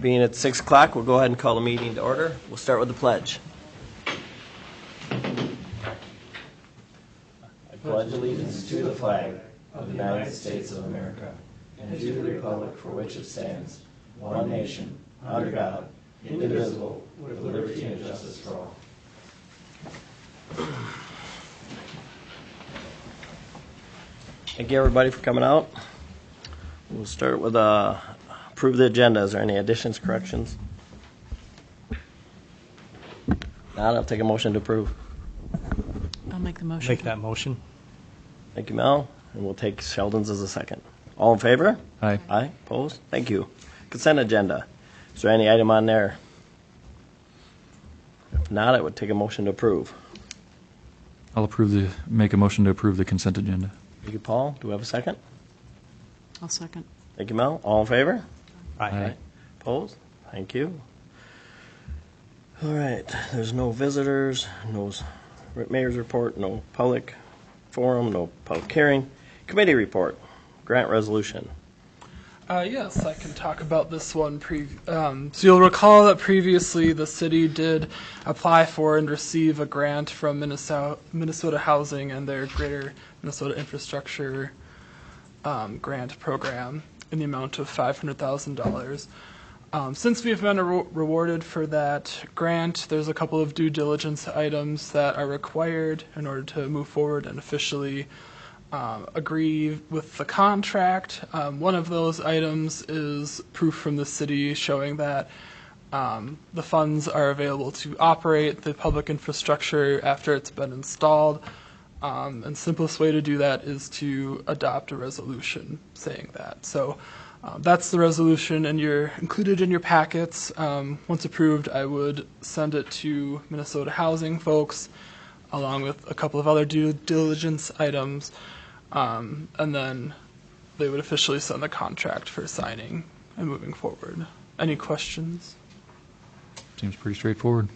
Being at 6 o'clock, we'll go ahead and call the meeting to order. We'll start with the pledge. I pledge allegiance to the flag of the United States of America and to the republic for which it stands, one nation, under God, indivisible, with liberty and justice for all. Thank you, everybody, for coming out. We'll start with approve the agenda. Is there any additions, corrections? Not, I'll take a motion to approve. I'll make the motion. Make that motion. Thank you, Mel. And we'll take Sheldon's as a second. All in favor? Aye. Aye. Opposed? Thank you. Consent agenda. Is there any item on there? If not, I would take a motion to approve. I'll make a motion to approve the consent agenda. Thank you, Paul. Do we have a second? I'll second. Thank you, Mel. All in favor? Aye. Opposed? Thank you. All right. There's no visitors, no mayor's report, no public forum, no public hearing. Committee report. Grant resolution. Yes, I can talk about this one. So you'll recall that previously the city did apply for and receive a grant from Minnesota Housing and their Greater Minnesota Infrastructure grant program in the amount of $500,000. Since we've been rewarded for that grant, there's a couple of due diligence items that are required in order to move forward and officially agree with the contract. One of those items is proof from the city showing that the funds are available to operate the public infrastructure after it's been installed. And simplest way to do that is to adopt a resolution saying that. So that's the resolution, and you're included in your packets. Once approved, I would send it to Minnesota Housing folks, along with a couple of other due diligence items, and then they would officially send the contract for signing and moving forward. Any questions? Seems pretty straightforward.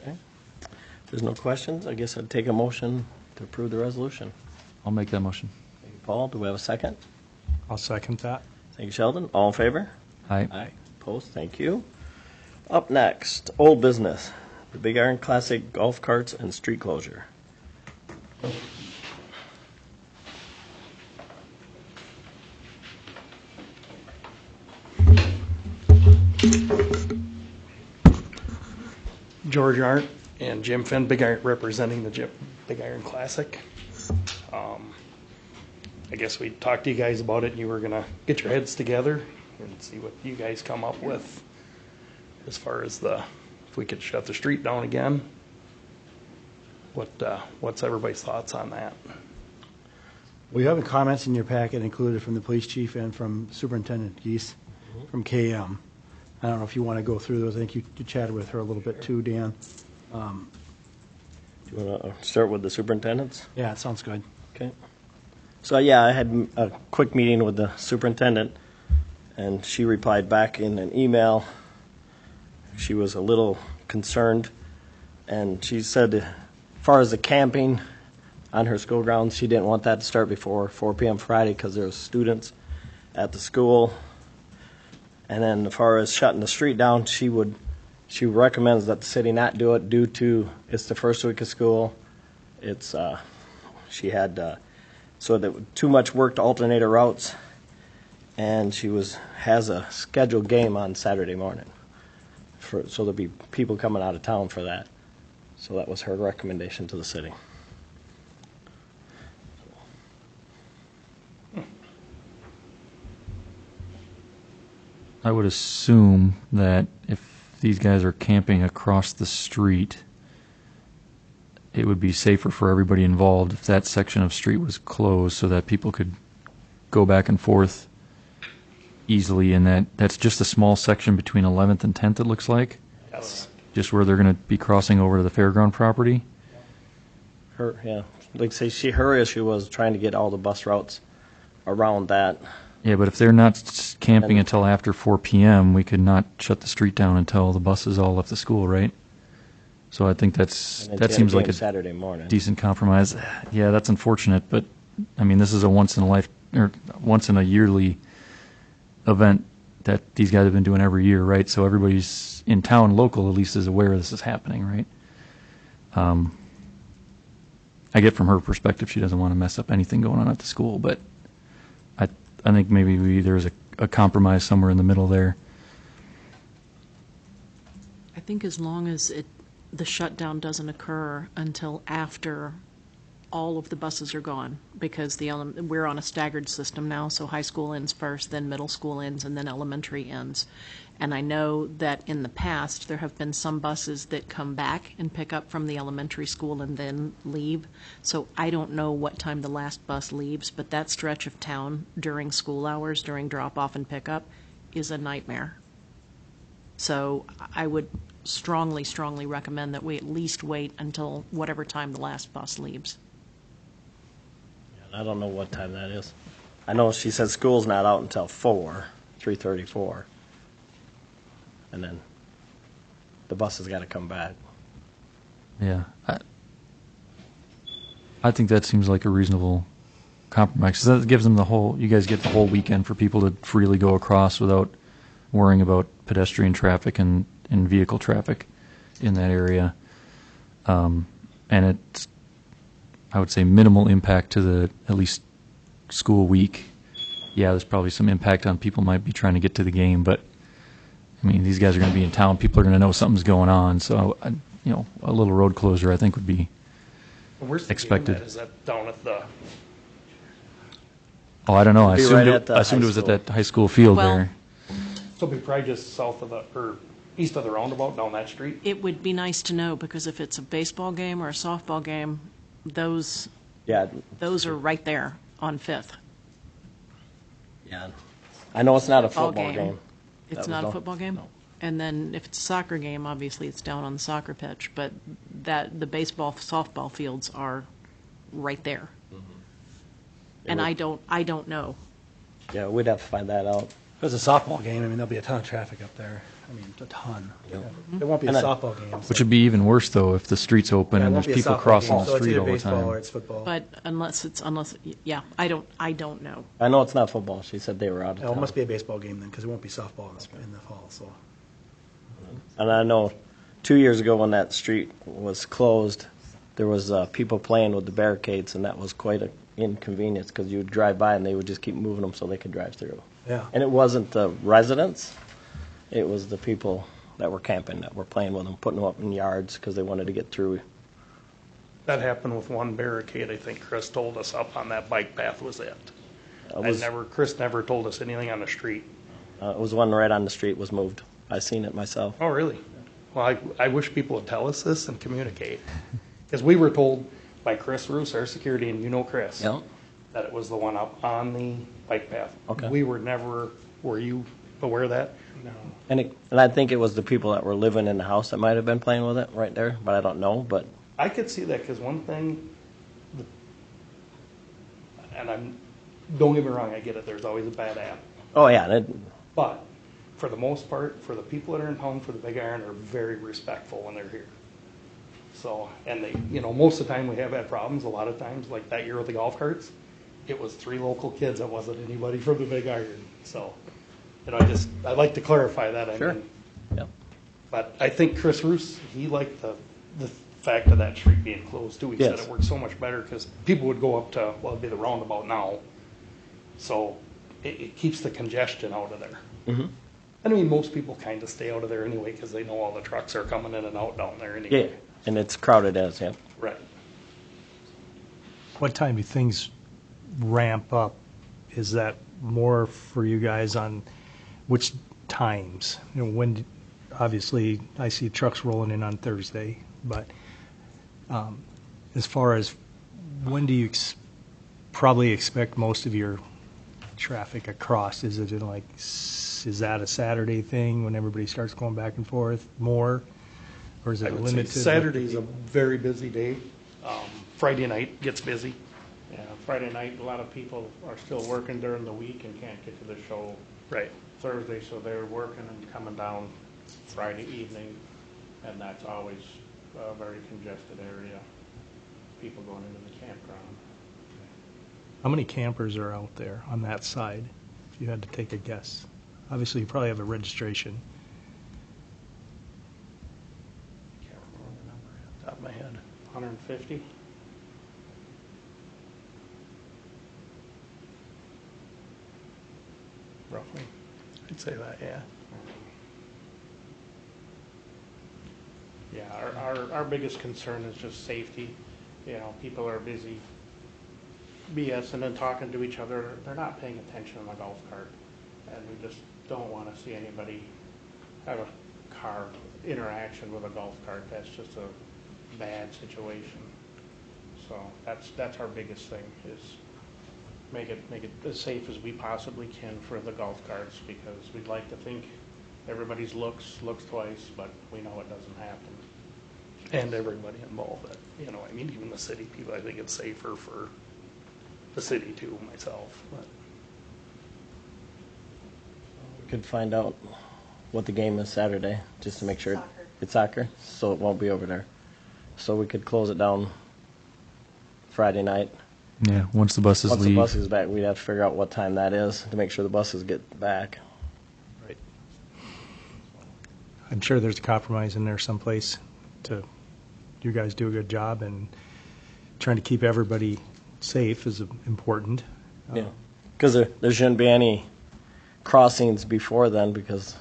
Okay. If there's no questions, I guess I'd take a motion to approve the resolution. I'll make that motion. Thank you, Paul. Do we have a second? I'll second that. Thank you, Sheldon. All in favor? Aye. Aye. Opposed? Thank you. Up next, old business. The Big Iron Classic golf carts and street closure. George Arndt and Jim Finn, Big Iron, representing the Big Iron Classic. I guess we talked to you guys about it, and you were going to get your heads together and see what you guys come up with as far as if we could shut the street down again. What's everybody's thoughts on that? We have comments in your packet included from the police chief and from Superintendent Geese from KM. I don't know if you want to go through those. I think you chatted with her a little bit too, Dan. Do you want to start with the superintendents? Yeah, it sounds good. Okay. So, yeah, I had a quick meeting with the superintendent, and she replied back in an email. She was a little concerned, and she said, as far as the camping on her school grounds, she didn't want that to start before 4 p.m. Friday because there was students at the school. And then as far as shutting the street down, she recommends that the city not do it due to it's the first week of school. It's she had so that too much work to alternate her routes, and she has a scheduled game on Saturday morning. So there'll be people coming out of town for that. So that was her recommendation to the city. I would assume that if these guys are camping across the street, it would be safer for everybody involved if that section of street was closed so that people could go back and forth easily. And that's just a small section between 11th and 10th, it looks like. Yes. Just where they're going to be crossing over to the fairground property. Like say her issue was trying to get all the bus routes around that. Yeah, but if they're not camping until after 4 p.m., we could not shut the street down until the buses all left the school, right? So I think that seems like a Saturday morning. decent compromise. Yeah, that's unfortunate, but I mean, this is a once in a yearly event that these guys have been doing every year, right? So everybody's in town, local at least, is aware this is happening, right? I get from her perspective she doesn't want to mess up anything going on at the school, but I think maybe there's a compromise somewhere in the middle there. I think as long as the shutdown doesn't occur until after all of the buses are gone, because we're on a staggered system now, so high school ends first, then middle school ends, and then elementary ends. And I know that in the past, there have been some buses that come back and pick up from the elementary school and then leave. So I don't know what time the last bus leaves, but that stretch of town during school hours, during drop-off and pickup, is a nightmare. So I would strongly, strongly recommend that we at least wait until whatever time the last bus leaves. I don't know what time that is. I know she said school's not out until 3:34. And then the bus has got to come back. Yeah, I think that seems like a reasonable compromise. 'Cause that gives them you guys get the whole weekend for people to freely go across without worrying about pedestrian traffic and vehicle traffic in that area. And it's, I would say, minimal impact to the, at least, school week. Yeah, there's probably some impact on people might be trying to get to the game, but I mean, these guys are going to be in town. People are going to know something's going on. So, a little road closure, I think, would be Where's the expected. game at? Is that down at the, Oh, I don't know. I It'd be assumed, right at the I assumed high it was at school. that high school field Well- there. so it'd be probably just south of or east of the roundabout down that street? It would be nice to know, because if it's a baseball game or a softball game, those Yeah, are right there on Fifth. yeah. I know it's not a Football football game. game. That It's was not a no- football game? no. And then if it's a soccer game, obviously it's down on the soccer pitch, but the baseball, softball fields are right there. And I don't know. Yeah, we'd have to find that out. If it's a softball game, I mean, there'll be a ton of traffic up there. I mean, a ton. It won't be a And softball game. so- Which would be even worse, though, if the street's open Yeah, it and won't there's be a people softball crossing game, the so it's street either all the baseball or time. it's football. But yeah, I don't know. I know it's not football. She said they were out of Oh, town. it must be a baseball game then, because it won't be softball in the fall, so. And I know 2 years ago when that street was closed, there was people playing with the barricades, and that was quite an inconvenience because you would drive by and they would just keep moving them so they could drive through. Yeah. And it wasn't the residents, it was the people that were camping that were playing with them, putting them up in yards because they wanted to get through. That happened with one barricade, I think Chris told us up on that bike path was it. Chris never told us anything on the street. It was one right on the street was moved. I seen it myself. Oh, really? Well, I wish people would tell us this and communicate. Because we were told by Chris Roos, our security, and you know Chris, Yeah. that it was the one up on the bike path. Okay. Were you aware of that? No. And I think it was the people that were living in the house that might have been playing with it right there, but I don't know. But I could see that because one thing, don't get me wrong, I get it, there's always a bad app. oh yeah, But for the most part, for the people that are in town for the Big Iron, are very respectful when they're here. So, and they, most of the time we have had problems. A lot of times, like that year with the golf carts, it was 3 local kids. It wasn't anybody from the Big Iron. So, I'd like to clarify that. Sure. Yeah. But I think Chris Roos, he liked the fact of that street being closed too. He said Yes. it worked so much better because people would go up to, well, it'd be the roundabout now. So it keeps the congestion out of there. Mm-hmm. I mean, most people kind of stay out of there anyway because they know all the trucks are coming in and out down there anyway. Yeah, and it's crowded as, yeah. Right. What time do things ramp up? Is that more for you guys on which times? When, obviously, I see trucks rolling in on Thursday, but as far as when do you probably expect most of your traffic across? Is it is that a Saturday thing when everybody starts going back and forth more? Or is I it would say limited? Saturday's a very busy day. Friday night gets busy. Yeah, Friday night, a lot of people are still working during the week and can't get to the show Right. Thursday, so they're working and coming down Friday evening, and that's always a very congested area, people going into the campground. How many campers are out there on that side, if you had to take a guess? Obviously, you probably have a registration. Can't remember the number off the top of my head. 150? Roughly. I'd say that, yeah. Yeah, our biggest concern is just safety. You know, people are busy BSing and talking to each other. They're not paying attention on the golf cart. And we just don't want to see anybody have a car interaction with a golf cart. That's just a bad situation. So that's our biggest thing, is make it as safe as we possibly can for the golf carts, because we'd like to think everybody's looks twice, but we know it doesn't happen. And everybody involved, you know, I mean, even the city people, I think it's safer for the city too, myself, but. We could find out what the game is Saturday, just to make sure. Soccer. It's soccer, so it won't be over there. So we could close it down Friday night. Yeah, once the buses Once leave. the bus is back, we'd have to figure out what time that is to make sure the buses get back. Right. I'm sure there's a compromise in there someplace to, you guys do a good job, and trying to keep everybody safe is important. Yeah, because there shouldn't be any crossings before then, because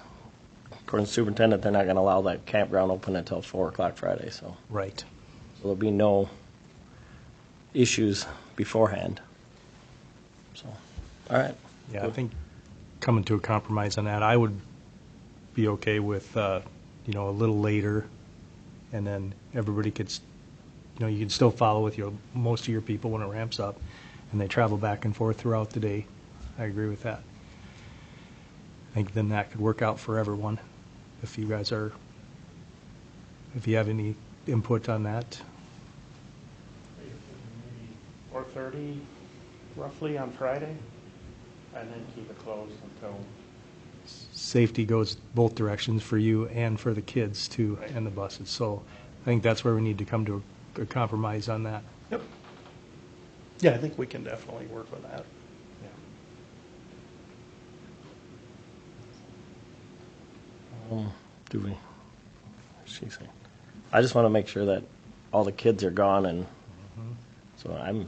according to the superintendent, they're not going to allow that campground open until 4 o'clock Friday, so Right. there'll be no issues beforehand. So, all right. Yeah, I think coming to a compromise on that, I would be okay with, a little later, and then everybody could, you can still follow with most of your people when it ramps up, and they travel back and forth throughout the day. I agree with that. I think then that could work out for everyone, if you have any input on that. 4:30 roughly on Friday, and then keep it closed until, Safety goes both directions for you and for the kids too, Right. and the buses. So I think that's where we need to come to a compromise on that. Yep. Yeah, I think we can definitely work with that. yeah. Do we? She's saying. I just want to make sure that all the kids are gone, and so I'm,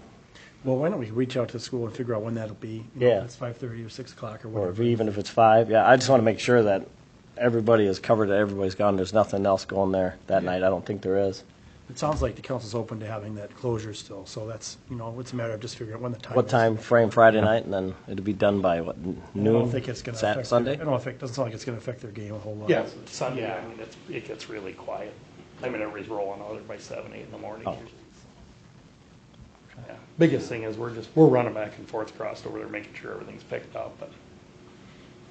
Well, why don't we reach out to the school and figure out when that'll be? Yeah. If it's 5:30 or 6 o'clock or or whatever. even if it's 5. Yeah, I just want to make sure that everybody is covered, that everybody's gone. There's nothing else going there that night. I don't think there is. It sounds like the council's open to having that closure still, so that's, it's a matter of just figuring out when the time is. What time frame Friday night, and then it'll be done by what, I noon? don't think it's going to affect. Sunday? I don't think, doesn't sound like it's going to affect their game a whole lot. Yeah, Sunday, Yeah. I mean, it gets really quiet. I mean, everybody's rolling out there by 7, 8 in the morning. Oh. Yeah. Biggest thing is we're running back and forth across over there, making sure everything's picked up and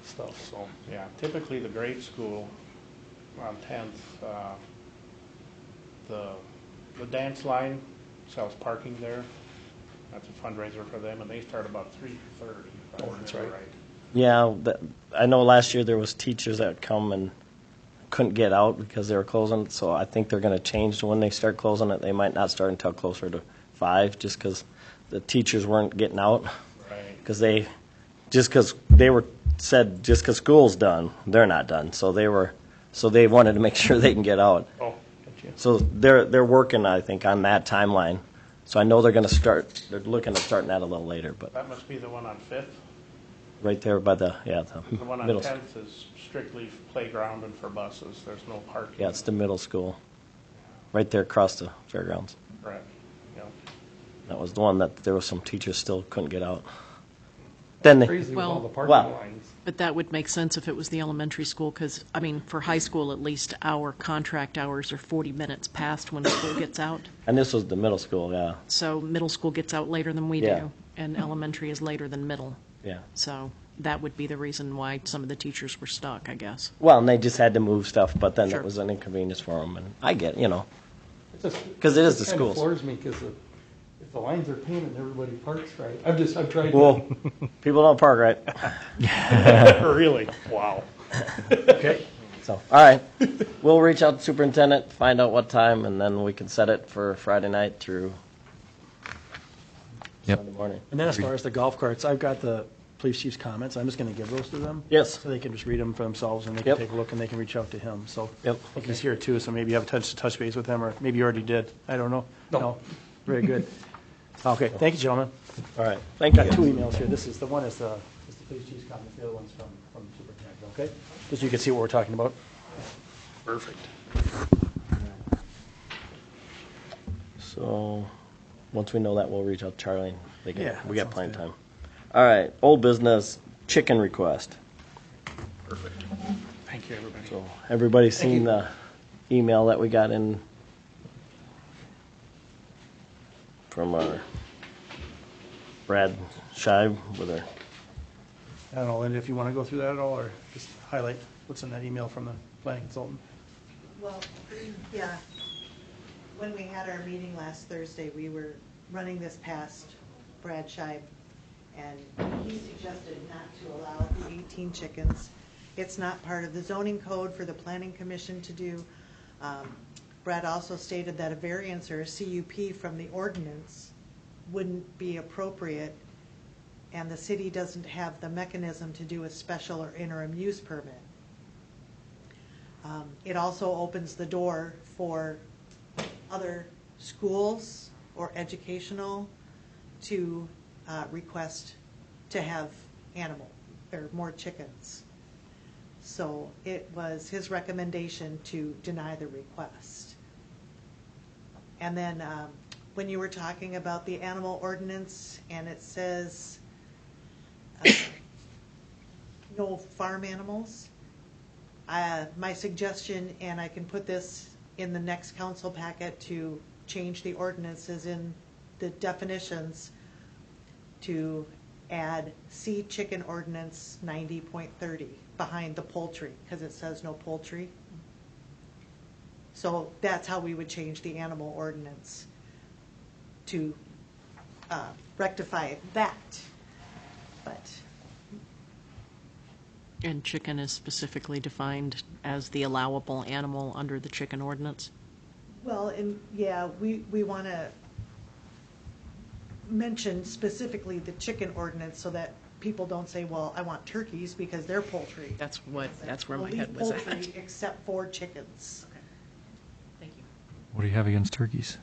stuff, so. Yeah, typically the grade school on 10th, the dance line sells parking there. That's a fundraiser for them, and they start about 3:30. if I Oh, that's remember right. Yeah, I know last year there was teachers that would come and couldn't get out because they were closing, so I think they're going to change to when they start closing it. They might not start until closer to 5, just because the teachers weren't getting out. Right. Because they said just because school's done, they're not done. So they wanted to make sure they can get out. Oh, gotcha. So they're working, I think, on that timeline. So I know they're going to start. They're looking at starting that a little later, but That must be the one on 5th. right there by the The one on middle. 10th is strictly playground and for buses. There's no parking. Yeah, it's the middle school, right there across the fairgrounds. Correct. Yeah. That was the one that there was some teachers still couldn't get out. Then they, Crazy with all Well- the parking Well- lines. But that would make sense if it was the elementary school, because, I mean, for high school, at least, our contract hours are 40 minutes past when school gets out. and this was the middle school. Yeah, So middle school gets out later than we Yeah. do, and elementary is later than middle. yeah. So that would be the reason why some of the teachers were stuck, I guess. Well, and they just had to move stuff, but then Sure. it was an inconvenience for them. And I get, It just- 'Cause it is the just kinda schools. floors me, because if the lines are painted, everybody parks right. I've tried. well, people don't park right. Really? Wow. Okay. So, all right, we'll reach out to superintendent, find out what time, and then we can set it for Friday night through Yep. Sunday morning. And then as far as the golf carts, I've got the police chief's comments. I'm just going to give those to them. Yes. So they can just read them for themselves, and they can Yep. take a look, and they can reach out to him. So Yep. I think he's here too, so maybe you have a touch base with him, or maybe you already did. I don't know. No. Very good. Okay, thank you, gentlemen. All right, thank you. Got two emails here. This is, the one is the police chief's comments, the other one's from the superintendent, okay? Just so you can see what we're talking about. Perfect. So, once we know that, we'll reach out to Charlie. We Yeah, got that plenty of sounds time. All right, old business, chicken request. Thank you, everybody. So, everybody seen the email that we got in from our Brad Shive with our, I don't know, Linda, if you want to go through that at all, or just highlight what's in that email from the planning consultant. Well, yeah, when we had our meeting last Thursday, we were running this past Brad Scheib, and he suggested not to allow the 18 chickens. It's not part of the zoning code for the planning commission to do. Brad also stated that a variance or a CUP from the ordinance wouldn't be appropriate, and the city doesn't have the mechanism to do a special or interim use permit. It also opens the door for other schools or educational to request to have animal or more chickens. So it was his recommendation to deny the request. And then when you were talking about the animal ordinance, and it says no farm animals, my suggestion, and I can put this in the next council packet to change the ordinances in the definitions to add see chicken ordinance 90.30 behind the poultry, because it says no poultry. So that's how we would change the animal ordinance to rectify that. But And chicken is specifically defined as the allowable animal under the chicken ordinance? well, and yeah, we want to mention specifically the chicken ordinance so that people don't say, well, I want turkeys because they're poultry. That's where my We'll head leave was at. poultry except for chickens. Thank you. What do you have against turkeys?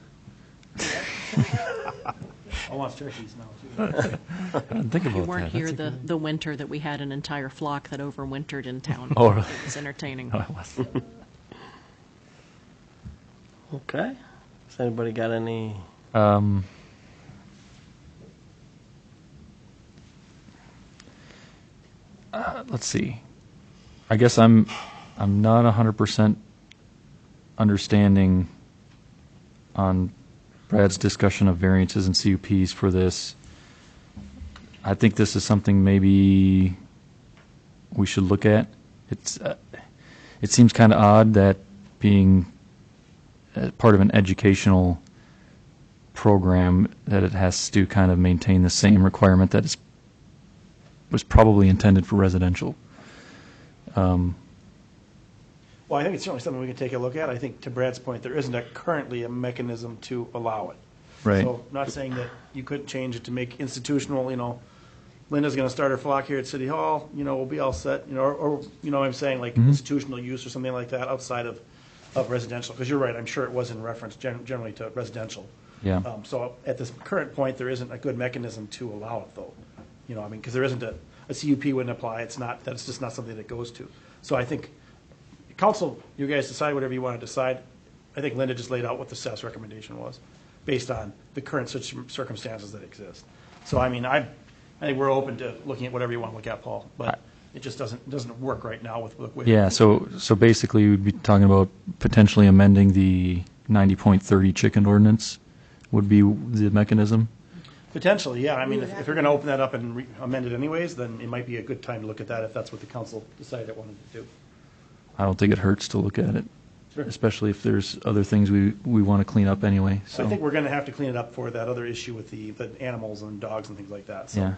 I want turkeys now, too. I didn't think about You that. weren't here That's a good- the winter that we had an entire flock that overwintered in town. Oh, really? It was entertaining. No, it wasn't. okay. Has anybody got any? Let's see. I guess I'm not 100% understanding on Brad's discussion of variances and CUPs for this. I think this is something maybe we should look at. It seems kind of odd that being part of an educational program that it has to kind of maintain the same requirement that was probably intended for residential. Well, I think it's certainly something we can take a look at. I think, to Brad's point, there isn't currently a mechanism to allow it. Right. So, not saying that you couldn't change it to make institutional, Linda's going to start her flock here at City Hall, we'll be all set, or I'm saying like institutional use or something like that outside of residential. Because you're right, I'm sure it was in reference generally to residential. Yeah. So at this current point, there isn't a good mechanism to allow it, though. Because there isn't a CUP wouldn't apply. That's just not something that goes to. So I think, council, you guys decide whatever you want to decide. I think Linda just laid out what the staff's recommendation was, based on the current circumstances that exist. So I think we're open to looking at whatever you want to look at, Paul. But it just doesn't work right now with. Yeah, so basically we'd be talking about potentially amending the 90.30 chicken ordinance would be the mechanism. Potentially, yeah. We would If have you're to- going to open that up and amend it anyways, then it might be a good time to look at that if that's what the council decided it wanted to do. I don't think it hurts to look at it, Sure. especially if there's other things we want to clean up anyway. So So I think we're going to have to clean it up for that other issue with the animals and dogs and things like that. So. yeah,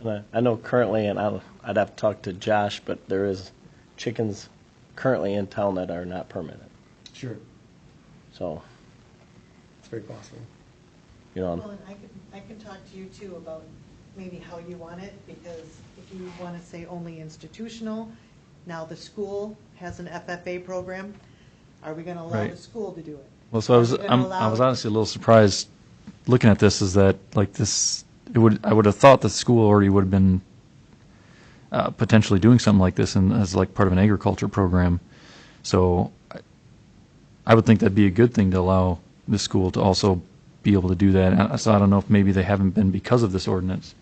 And I know currently, and I'd have to talk to Josh, but there is chickens currently in town that are not permitted. Sure, So, it's very possible. Well, and I can talk to you too about maybe how you want it, because if you want to say only institutional, now the school has an FFA program. Are we going to allow Right. the school to do it? Well, so I was, Are we gonna I was allow- honestly a little surprised looking at this, is that like this, I would have thought the school already would have been potentially doing something like this and as like part of an agriculture program. So I would think that'd be a good thing to allow the school to also be able to do that. So I don't know if maybe they haven't been because of this ordinance.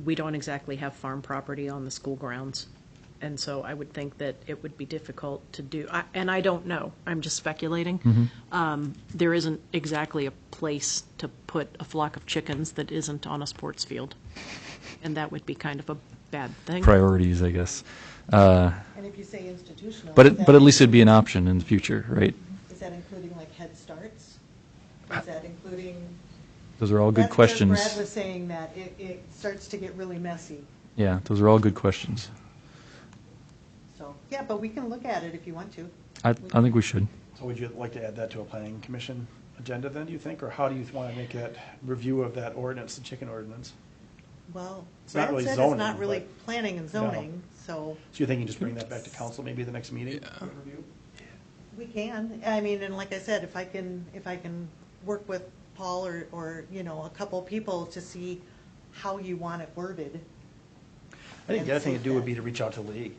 We don't exactly have farm property on the school grounds. And so I would think that it would be difficult to do, and I don't know, I'm just speculating. There isn't exactly a place to put a flock of chickens that isn't on a sports field. And that would be kind of a bad thing. Priorities, I guess. And if you say institutional. But is that- but at least it'd be an option in the future, right? Is that including like Head Starts? Is that including? Those are all good That's where questions. Brad was saying that it starts to get really messy. Yeah, those are all good questions. So, yeah, but we can look at it if you want to. I think we should. So would you like to add that to a planning commission agenda then, do you think? Or how do you want to make that review of that ordinance, the chicken ordinance? Well, It's not Brad really said zoning, it's not really but- planning and zoning, so So you're thinking just bring that back to council maybe the next meeting? for review? we can. I mean, and like I said, if I can work with Paul or, you know, a couple people to see how you want it worded. I think the other thing to and do see would that. be to reach out to the league.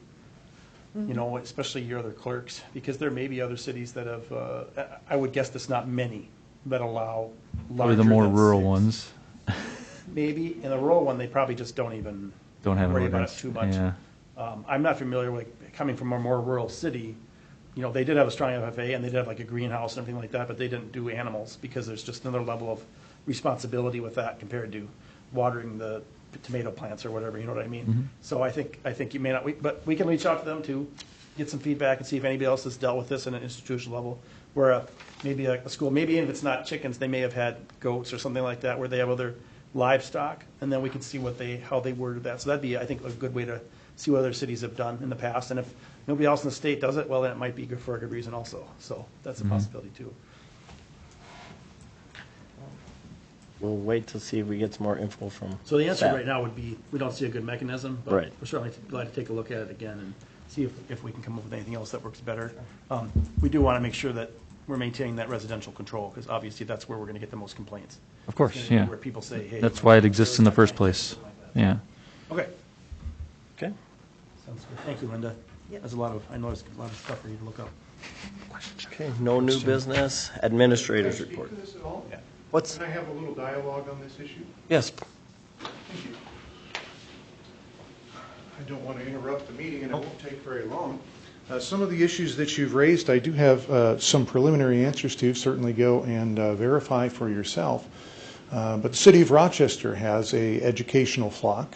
You know, especially your other clerks, because there may be other cities that have, I would guess there's not many that allow Probably the larger more than rural 6. ones Maybe, in the rural one, they probably just don't even don't have an worry about it ordinance. too much. Yeah. I'm not familiar with, coming from a more rural city, you know, they did have a strong FFA and they did have like a greenhouse and everything like that, but they didn't do animals because there's just another level of responsibility with that compared to watering the tomato plants or whatever, you know what I mean? So I think you may not, but we can reach out to them too, get some feedback and see if anybody else has dealt with this at an institutional level, where maybe a school, maybe if it's not chickens, they may have had goats or something like that, where they have other livestock, and then we can see how they worded that. So that'd be, I think, a good way to see what other cities have done in the past. And if nobody else in the state does it, well, then it might be good for a good reason also. So that's a possibility too. We'll wait to see if we get some more info from. So the answer staff. right now would be, we don't see a good mechanism, but Right. we're certainly glad to take a look at it again and see if we can come up with anything else that works better. We do want to make sure that we're maintaining that residential control, because obviously that's where we're going to get the most complaints. Of course, It's gonna be yeah. Where people say, hey. That's why it exists in the first place. Yeah. Okay. Okay. Sounds good. Thank you, Linda. Yep. There's a lot of, I know there's a lot of stuff for you to look up. Okay, no new business. Administrators report. Can I speak to this at all? Yeah. What's, Can I have a little dialogue on this issue? yes, Thank you. I don't want to interrupt the meeting, and it won't take very long. Some of the issues that you've raised, I do have some preliminary answers to. Certainly go and verify for yourself. But the City of Rochester has a educational flock.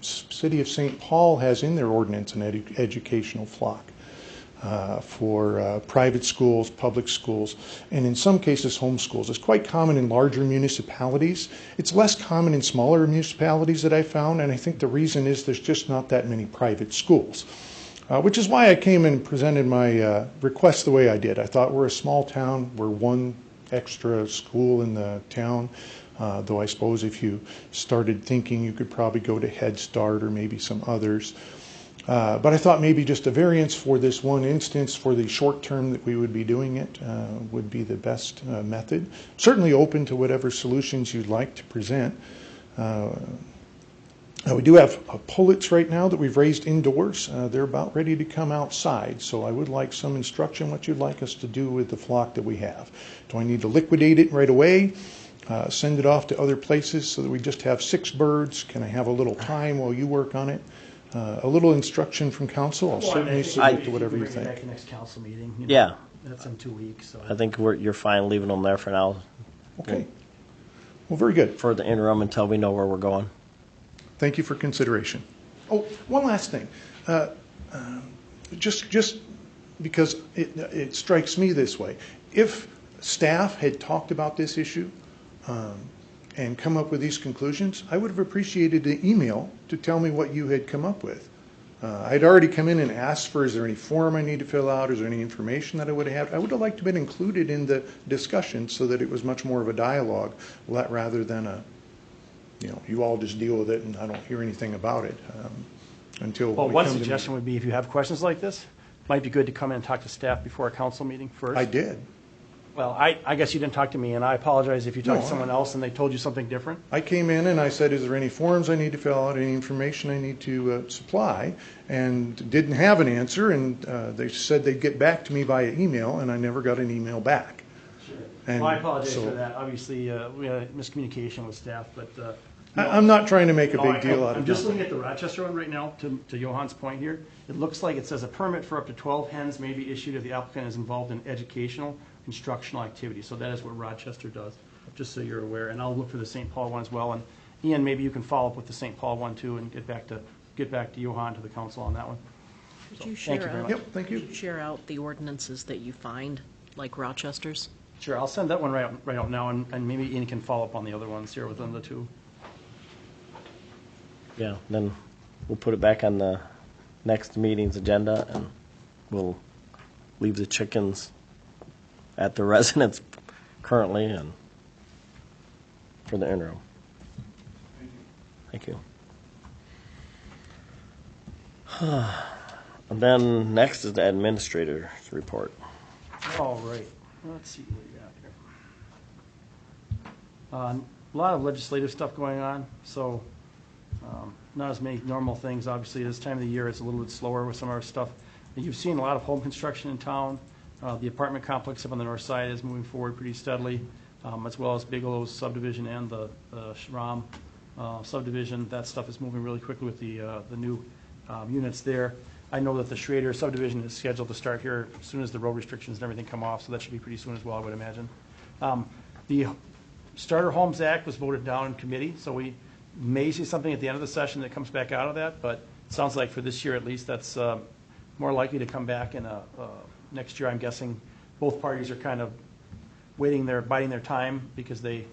City of St. Paul has in their ordinance an educational flock for private schools, public schools, and in some cases home schools. It's quite common in larger municipalities. It's less common in smaller municipalities that I found, and I think the reason is there's just not that many private schools. Which is why I came and presented my request the way I did. I thought we're a small town, we're one extra school in the town, though I suppose if you started thinking you could probably go to Head Start or maybe some others. But I thought maybe just a variance for this one instance for the short term that we would be doing it would be the best method. Certainly open to whatever solutions you'd like to present. We do have pullets right now that we've raised indoors. They're about ready to come outside, so I would like some instruction what you'd like us to do with the flock that we have. Do I need to liquidate it right away, send it off to other places so that we just have 6 birds? Can I have a little time while you work on it? A little instruction from council, I'll certainly submit to whatever you Bring it back think. to next council meeting. You know. yeah, That's in 2 weeks, so. I think you're fine leaving them there for now, Okay. Well, very good. for the interim until we know where we're going. Thank you for consideration. Oh, one last thing. Just because it strikes me this way. If staff had talked about this issue and come up with these conclusions, I would have appreciated the email to tell me what you had come up with. I'd already come in and asked for, is there any form I need to fill out? Is there any information that I would have had? I would have liked to have been included in the discussion so that it was much more of a dialogue rather than a you all just deal with it, and I don't hear anything about it until. Well, we one come to suggestion would be if you have questions like this, might be good to come in and talk to staff before a council meeting first. I did. Well, I guess you didn't talk to me, and I apologize if you talked to No, someone else and they told you something different. I came in and I said, is there any forms I need to fill out, any information I need to supply? And didn't have an answer, and they said they'd get back to me via email, and I never got an email back. And Well, I apologize so- for that. Obviously, we had a miscommunication with staff, but. I'm not trying to make a No, big deal out of it. I'm just looking at the Rochester one right now, to Johan's point here. It looks like it says a permit for up to 12 hens may be issued if the applicant is involved in educational, instructional activity. So that is what Rochester does, just so you're aware. And I'll look for the St. Paul one as well. And Ian, maybe you can follow up with the St. Paul one too and get back to Johan, to the council on that one. Could you Thank you share very out? much. Yep, thank you. Could you share out the ordinances that you find, like Rochester's? Sure, I'll send that one right out now, and maybe Ian can follow up on the other ones here within the two. Yeah, then we'll put it back on the next meeting's agenda, and we'll leave the chickens at the residence currently and for the interim. Thank you. And then next is the administrator's report. All right, let's see what we got here. A lot of legislative stuff going on, so not as many normal things. Obviously, this time of the year, it's a little bit slower with some of our stuff. You've seen a lot of home construction in town. The apartment complex up on the north side is moving forward pretty steadily, as well as Bigelow's subdivision and the Schramm subdivision. That stuff is moving really quickly with the new units there. I know that the Schrader subdivision is scheduled to start here as soon as the road restrictions and everything come off, so that should be pretty soon as well, I would imagine. The Starter Homes Act was voted down in committee, so we may see something at the end of the session that comes back out of that, but it sounds like for this year at least, that's more likely to come back in next year. I'm guessing both parties are kind of biding their time because they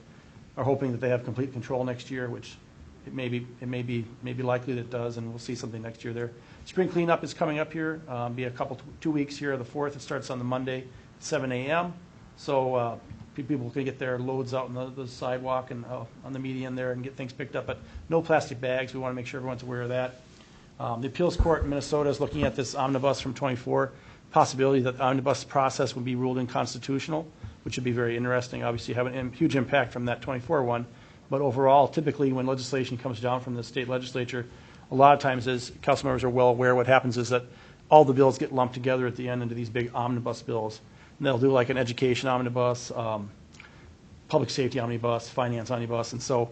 are hoping that they have complete control next year, which it may be likely that it does, and we'll see something next year there. Spring cleanup is coming up here, be a couple, 2 weeks here, the 4th. It starts on the Monday, 7 a.m. So people can get their loads out on the sidewalk and on the median there and get things picked up, but no plastic bags. We want to make sure everyone's aware of that. The appeals court in Minnesota is looking at this omnibus from 24, possibility that the omnibus process would be ruled unconstitutional, which would be very interesting. Obviously, have a huge impact from that 24 one. But overall, typically when legislation comes down from the state legislature, a lot of times, as council members are well aware, what happens is that all the bills get lumped together at the end into these big omnibus bills. And they'll do like an education omnibus, public safety omnibus, finance omnibus, and so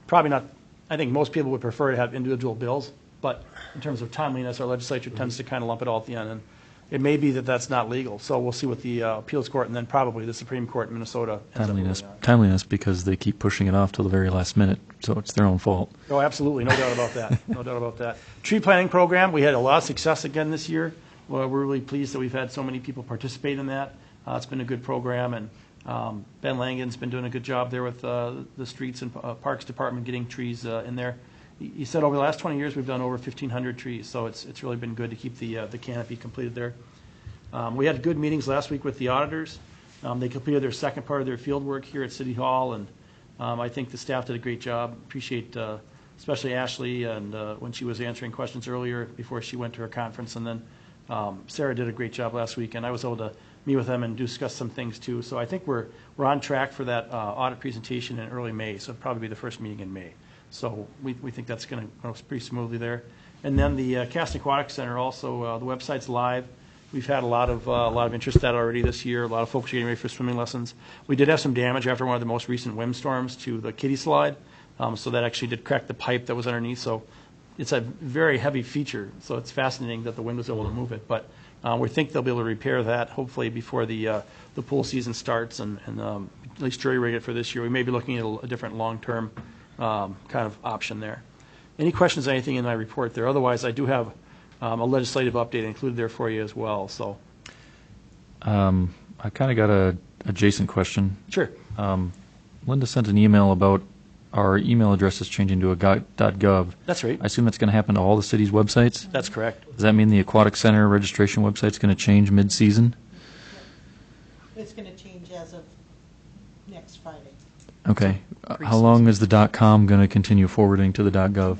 probably not, I think most people would prefer to have individual bills, but in terms of timeliness, our legislature tends to kind of lump it all at the end, and it may be that that's not legal. So we'll see what the appeals court and then probably the Supreme Court in Minnesota ends up ruling on. Timeliness because they keep pushing it off till the very last minute, so it's their own fault. Oh, absolutely, no doubt about that, no doubt about that. Tree planting program, we had a lot of success again this year. Well, we're really pleased that we've had so many people participate in that. It's been a good program, and Ben Langen's been doing a good job there with the Streets and Parks Department getting trees in there. He said over the last 20 years we've done over 1,500 trees, so it's really been good to keep the canopy completed there. We had good meetings last week with the auditors. They completed their second part of their field work here at City Hall, and I think the staff did a great job. Appreciate especially Ashley and when she was answering questions earlier before she went to her conference, and then Sarah did a great job last week, and I was able to meet with them and discuss some things too. So I think we're on track for that audit presentation in early May, so it'll probably be the first meeting in May. So we think that's going to go pretty smoothly there. And then the Caston Aquatic Center also, the website's live. We've had a lot of interest in that already this year. A lot of folks are getting ready for swimming lessons. We did have some damage after one of the most recent windstorms to the kiddie slide, so that actually did crack the pipe that was underneath. So it's a very heavy feature, so it's fascinating that the wind was able to move it. But we think they'll be able to repair that hopefully before the pool season starts, and at least jury rig it for this year. We may be looking at a different long-term kind of option there. Any questions, anything in my report there? Otherwise, I do have a legislative update included there for you as well. So, I kind of got a adjacent question. sure. Linda sent an email about our email address is changing to a .gov. That's right. I assume that's going to happen to all the city's websites? That's correct. Does that mean the Aquatic Center registration website's going to change mid-season? It's going to change as of next Friday. Okay. How long is the .com going to continue forwarding to the .gov?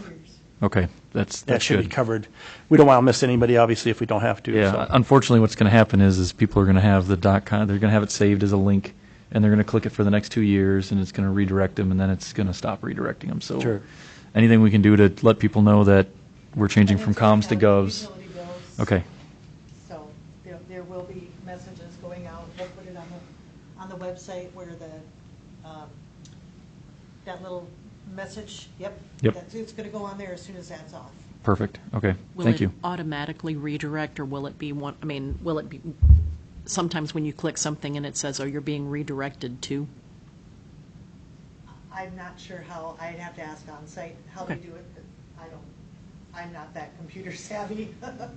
Okay, that's That should be good. covered. We don't want to miss anybody, obviously, if we don't have to. Yeah, so. unfortunately, what's going to happen is people are going to have the .com, they're going to have it saved as a link, and they're going to click it for the next 2 years, and it's going to redirect them, and then it's going to stop redirecting them. So Sure. anything we can do to let people know that we're changing And from it's gonna comms to have govs. utility bills. Okay, So there will be messages going out. We'll put it on the website where that little message, yep. Yep. It's going to go on there as soon as that's off. perfect. Okay, Will thank it you. automatically redirect, or will it be one, I mean, will it be, sometimes when you click something and it says, oh, you're being redirected to? I'm not sure how, I'd have to ask on site how they Okay. do it. But I'm not that computer savvy.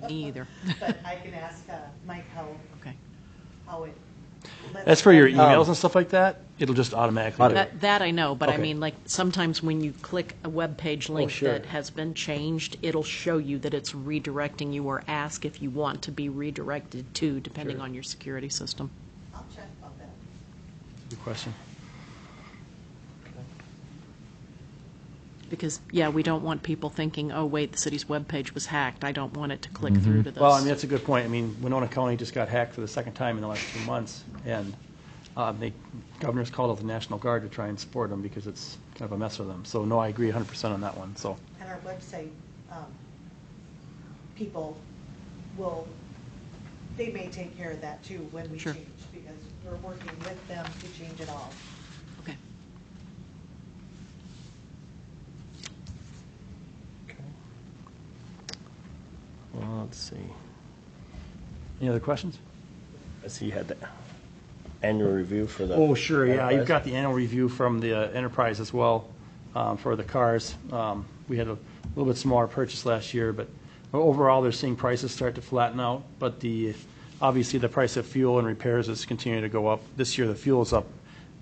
Me either. But I can ask Mike Okay. how it. lets As for your them know. emails and stuff like that, it'll just automatically do it. That I know, but I Okay. mean, like, sometimes when you click a web page link sure. that has been changed, it'll show you that it's redirecting you, or ask if you want to be redirected to, depending on your security system. I'll check about that. Good question. Because, yeah, we don't want people thinking, oh, wait, the city's webpage was hacked. I don't want it to click through to this. Well, I mean, that's a good point. I mean, Winona County just got hacked for the second time in the last 2 months, and governor's called out the National Guard to try and support them because it's kind of a mess for them. So, no, I agree 100% on that one, so. And our website, people they may take care of that too when we Sure. change, because we're working with them to change it all. Okay. Well, let's see. Any other questions? I see you had the annual review for the. Oh, sure, yeah. You've Enterprise. got the annual review from the Enterprise as well for the cars. We had a little bit smaller purchase last year, but overall, they're seeing prices start to flatten out. But obviously, the price of fuel and repairs is continuing to go up. This year, the fuel is up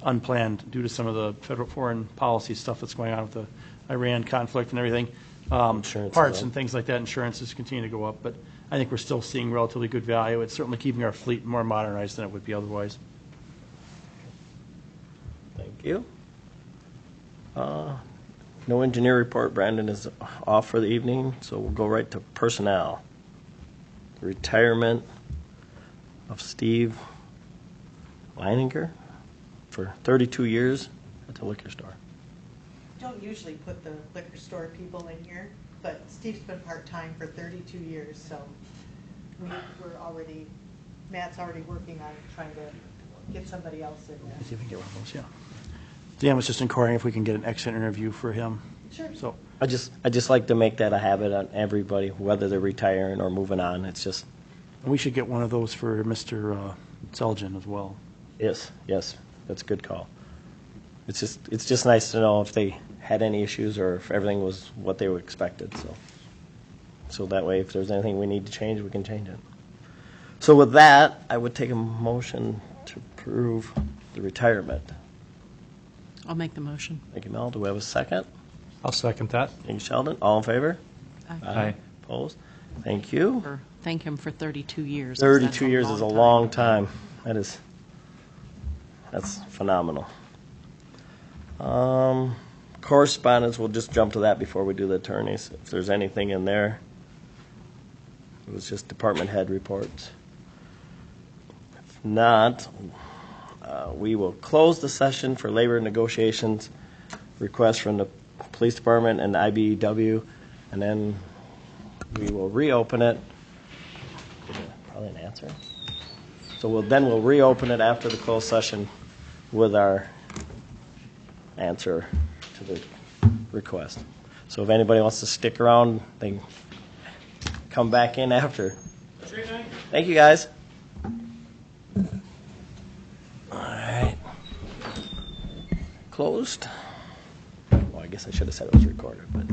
unplanned due to some of the federal foreign policy stuff that's going on with the Iran conflict and everything. Insurance Parts as well. and things like that, insurance is continuing to go up. But I think we're still seeing relatively good value. It's certainly keeping our fleet more modernized than it would be otherwise. Thank you. No engineer report. Brandon is off for the evening, so we'll go right to personnel. Retirement of Steve Leininger for 32 years at the liquor store. Don't usually put the liquor store people in here, but Steve's been part-time for 32 years, so Matt's already working on trying to get somebody else in there. See if we can get one of those, yeah. Dan was just inquiring if we can get an exit interview for him. Sure. So, I just like to make that a habit on everybody, whether they're retiring or moving on. It's just, and we should get one of those for Mr. Seljan as well. yes, that's a good call. It's just nice to know if they had any issues or if everything was what they were expected, so that way if there's anything we need to change, we can change it. So with that, I would take a motion to approve the retirement. I'll make the motion. Thank you, Mel. Do we have a second? I'll second that. Thank you, Sheldon. All in favor? Aye. Opposed? Thank you. Or thank him for 32 years. 'cause that's 32 years is a long time. That's phenomenal. Correspondence, we'll just jump to that before we do the attorneys. If there's anything in there, it was just department head reports. If not, we will close the session for labor negotiations, request from the police department and IBEW, and then we will reopen it. Probably an answer. So we'll reopen it after the closed session with our answer to the request. So if anybody wants to stick around, they can come back in after. Thank you, guys. All right. Closed. Well, I guess I should have said it was recorded, but.